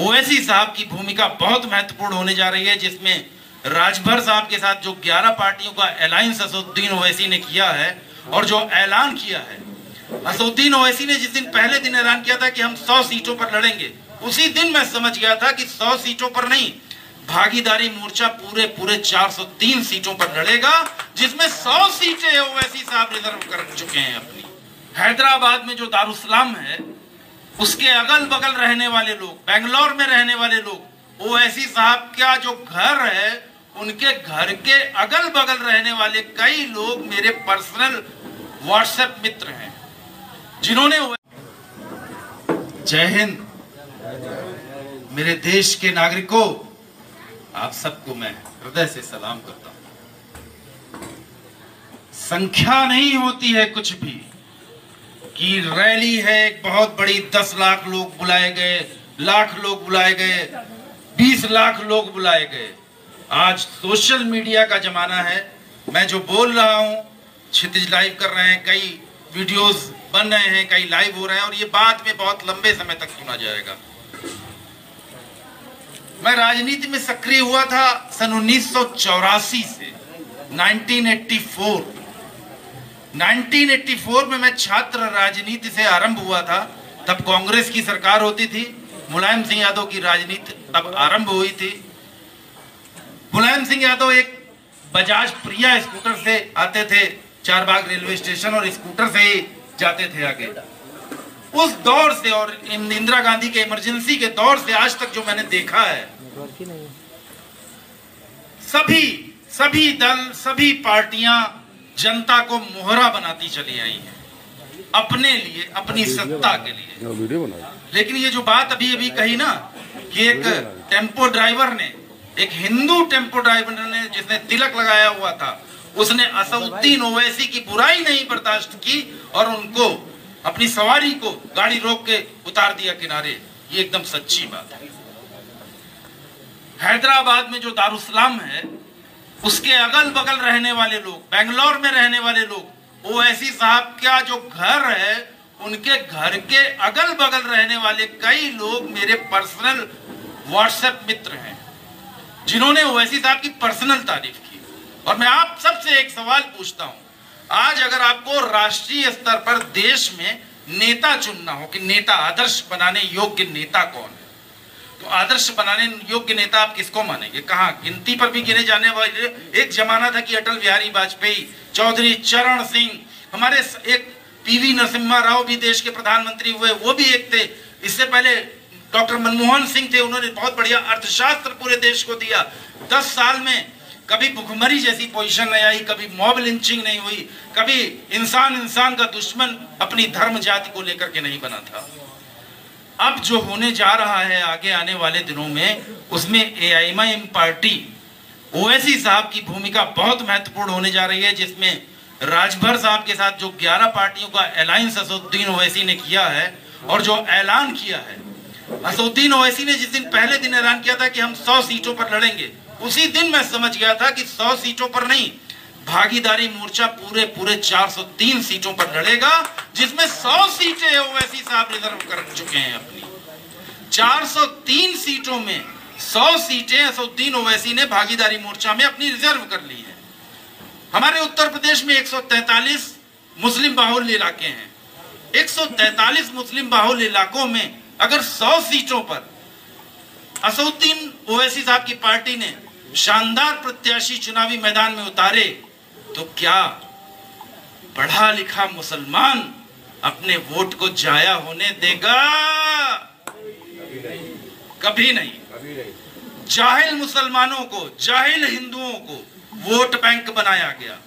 ओवैसी साहब की भूमिका बहुत महत्वपूर्ण होने जा रही है, जिसमें राजभर साहब के साथ जो 11 पार्टियों का अलायंस असदुद्दीन ओवैसी ने किया है और जो ऐलान किया है, असदुद्दीन ओवैसी ने जिस दिन पहले दिन ऐलान किया था कि हम 100 सीटों पर लड़ेंगे, उसी दिन मैं समझ गया था कि 100 सीटों पर नहीं, भागीदारी मोर्चा पूरे 403 सीटों पर लड़ेगा, जिसमें 100 सीटें ओवैसी साहब रिजर्व कर चुके हैं अपनी। हैदराबाद में जो दारुसलाम है, उसके अगल बगल रहने वाले लोग, बेंगलोर में रहने वाले लोग, ओवैसी साहब का जो घर है, उनके घर के अगल बगल रहने वाले कई लोग मेरे पर्सनल व्हाट्सएप मित्र हैं, जिन्होंने। जय हिंद। मेरे देश के नागरिकों, आप सबको मैं हृदय से सलाम करता हूं। संख्या नहीं होती है कुछ भी, कि रैली है एक बहुत बड़ी, 10 लाख लोग बुलाए गए, लाख लोग बुलाए गए, 20 लाख लोग बुलाए गए। आज सोशल मीडिया का जमाना है। मैं जो बोल रहा हूं, क्षितिज लाइव कर रहे हैं, कई वीडियोस बन रहे हैं, कई लाइव हो रहे हैं, और ये बाद में बहुत लंबे समय तक सुना जाएगा। मैं राजनीति में सक्रिय हुआ था सन 1984 से 1984 में मैं छात्र राजनीति से आरंभ हुआ था। तब कांग्रेस की सरकार होती थी, मुलायम सिंह यादव की राजनीति तब आरंभ हुई थी। मुलायम सिंह यादव एक बजाज प्रिया स्कूटर से आते थे चारबाग रेलवे स्टेशन, और स्कूटर से ही जाते थे आगे। उस दौर से और इंदिरा गांधी के इमरजेंसी के दौर से आज तक जो मैंने देखा है, सभी दल, सभी पार्टियां जनता को मोहरा बनाती चली आई हैं अपने लिए, अपनी सत्ता के लिए। लेकिन ये जो बात अभी अभी कही ना, कि एक टेम्पो ड्राइवर ने, एक हिंदू टेम्पो ड्राइवर ने, जिसने तिलक लगाया हुआ था, उसने असदुद्दीन ओवैसी की बुराई नहीं बर्दाश्त की और उनको, अपनी सवारी को गाड़ी रोक के उतार दिया किनारे। ये एकदम सच्ची बात है। हैदराबाद में जो दारुसलाम है, उसके अगल बगल रहने वाले लोग, बेंगलोर में रहने वाले लोग, ओवैसी साहब का जो घर है, उनके घर के अगल बगल रहने वाले कई लोग मेरे पर्सनल व्हाट्सएप मित्र हैं, जिन्होंने ओवैसी साहब की पर्सनल तारीफ की। और मैं आप सबसे एक सवाल पूछता हूं, आज अगर आपको राष्ट्रीय स्तर पर देश में नेता चुनना हो कि नेता, आदर्श बनाने योग्य नेता कौन है, तो आदर्श बनाने योग्य नेता आप किसको मानेंगे? कहां? गिनती पर भी गिने जाने वाले। एक जमाना था कि अटल बिहारी वाजपेयी, चौधरी चरण सिंह, हमारे एक पीवी नरसिम्हा राव भी देश के प्रधानमंत्री हुए, वो भी एक थे। इससे पहले डॉक्टर मनमोहन सिंह थे, उन्होंने बहुत बढ़िया अर्थशास्त्र पूरे देश को दिया। 10 साल में कभी भुखमरी जैसी पोजीशन नहीं आई, कभी मॉब लिंचिंग नहीं हुई, कभी इंसान का दुश्मन अपनी धर्म जाति को लेकर के नहीं बना था। अब जो होने जा रहा है आगे आने वाले दिनों में, उसमें एआईएमआईएम पार्टी, ओवैसी साहब की भूमिका बहुत महत्वपूर्ण होने जा रही है, जिसमें राजभर साहब के साथ जो 11 पार्टियों का अलायंस असदुद्दीन ओवैसी ने किया है और जो ऐलान किया है, असदुद्दीन ओवैसी ने जिस दिन पहले दिन ऐलान किया था कि हम 100 सीटों पर लड़ेंगे, उसी दिन मैं समझ गया था कि 100 सीटों पर नहीं, भागीदारी मोर्चा पूरे 403 सीटों पर लड़ेगा, जिसमें 100 सीटें ओवैसी साहब रिजर्व कर चुके हैं अपनी। 403 सीटों में 100 सीटें असदुद्दीन ओवैसी ने भागीदारी मोर्चा में अपनी रिजर्व कर ली है। हमारे उत्तर प्रदेश में 143 मुस्लिम बाहुल्य इलाके हैं। 143 मुस्लिम बाहुल्य इलाकों में अगर 100 सीटों पर असदुद्दीन ओवैसी साहब की पार्टी ने शानदार प्रत्याशी चुनावी मैदान में उतारे, तो क्या पढ़ा लिखा मुसलमान अपने वोट को जाया होने देगा? कभी नहीं। जाहिल मुसलमानों को, जाहिल हिंदुओं को वोट बैंक बनाया गया।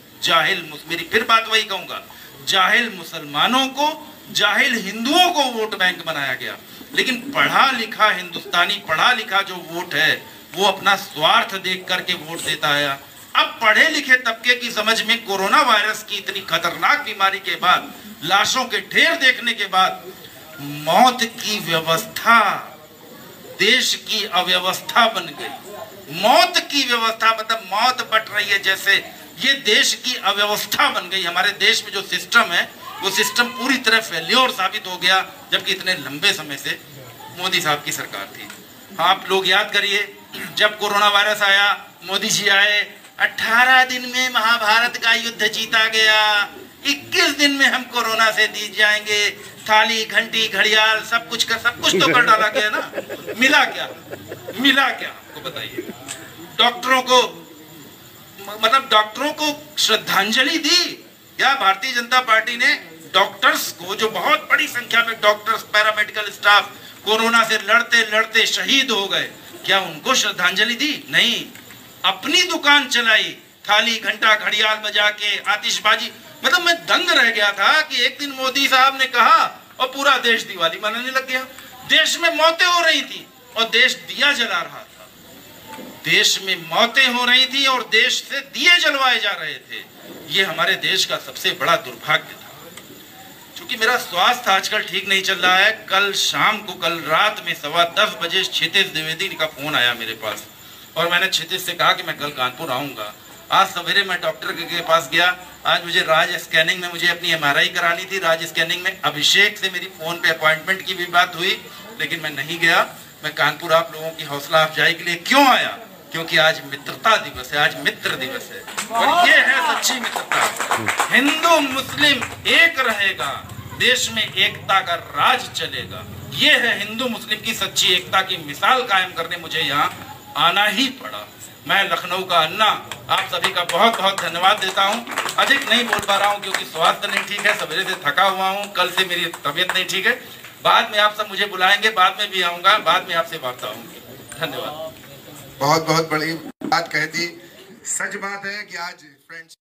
मेरी फिर बात वही कहूंगा, जाहिल मुसलमानों को, जाहिल हिंदुओं को वोट बैंक बनाया गया। लेकिन पढ़ा लिखा हिंदुस्तानी, पढ़ा लिखा जो वोट है, वो अपना स्वार्थ देख करके वोट देता है। अब पढ़े लिखे तबके की समझ में कोरोना वायरस की इतनी खतरनाक बीमारी के बाद, लाशों के ढेर देखने के बाद, मौत की व्यवस्था देश की अव्यवस्था बन गई। मौत की व्यवस्था मतलब मौत बट रही है जैसे, ये देश की अव्यवस्था बन गई। हमारे देश में जो सिस्टम है, वो सिस्टम पूरी तरह फेल्योर साबित हो गया, जबकि इतने लंबे समय से मोदी साहब की सरकार थी। आप लोग याद करिए, जब कोरोना वायरस आया, मोदी जी आए, 18 दिन में महाभारत का युद्ध जीता गया। 21 दिन में हम कोरोना से जीत जाएंगे। थाली, घंटी, घड़ियाल सब कुछ तो कर डाला गया ना। मिला क्या आपको बताइए? डॉक्टरों को श्रद्धांजलि दी क्या भारतीय जनता पार्टी ने? डॉक्टर्स को, जो बहुत बड़ी संख्या में डॉक्टर्स, पैरामेडिकल स्टाफ कोरोना से लड़ते लड़ते शहीद हो गए, क्या उनको श्रद्धांजलि दी? नहीं, अपनी दुकान चलाई, थाली, घंटा, घड़ियाल बजा के, आतिशबाजी। मतलब मैं दंग रह गया था कि एक दिन मोदी साहब ने कहा और पूरा देश दिवाली मनाने लग गया। देश में मौतें हो रही थी और देश दिया जला रहा था। देश में मौतें हो रही थी और देश से दिए जलवाए जा रहे थे। ये हमारे देश का सबसे बड़ा दुर्भाग्य था। क्योंकि मेरा स्वास्थ्य आजकल ठीक नहीं चल रहा है। कल रात में 10:15 बजे क्षितिज द्विवेदी का फोन आया मेरे पास और मैंने क्षितिज से कहा कि मैं कल कानपुर आऊंगा। आज सवेरे मैं डॉक्टर के पास गया। आज मुझे राज स्कैनिंग में मुझे अपनी MRI करानी थी। राज स्कैनिंग में अभिषेक से मेरी फोन पे अपॉइंटमेंट की भी बात हुई, लेकिन मैं नहीं गया। मैं कानपुर आप लोगों की हौसला अफजाई के लिए क्यों आया? क्योंकि आज मित्रता दिवस है, आज मित्र दिवस है और ये है सच्ची मित्रता। हिंदू मुस्लिम एक रहेगा, देश में एकता का राज चलेगा। ये है हिंदू मुस्लिम की सच्ची एकता की मिसाल कायम करने मुझे यहाँ आना ही पड़ा। मैं लखनऊ का अन्ना आप सभी का बहुत बहुत धन्यवाद देता हूँ। अधिक नहीं बोल पा रहा हूँ क्योंकि स्वास्थ्य नहीं ठीक है, सवेरे से थका हुआ हूँ, कल से मेरी तबीयत नहीं ठीक है। बाद में आप सब मुझे बुलाएंगे, बाद में भी आऊंगा, बाद में आपसे वार्ता होंगी। धन्यवाद। बहुत बहुत बड़ी बात कह दी। सच बात है कि आज फ्रेंड्स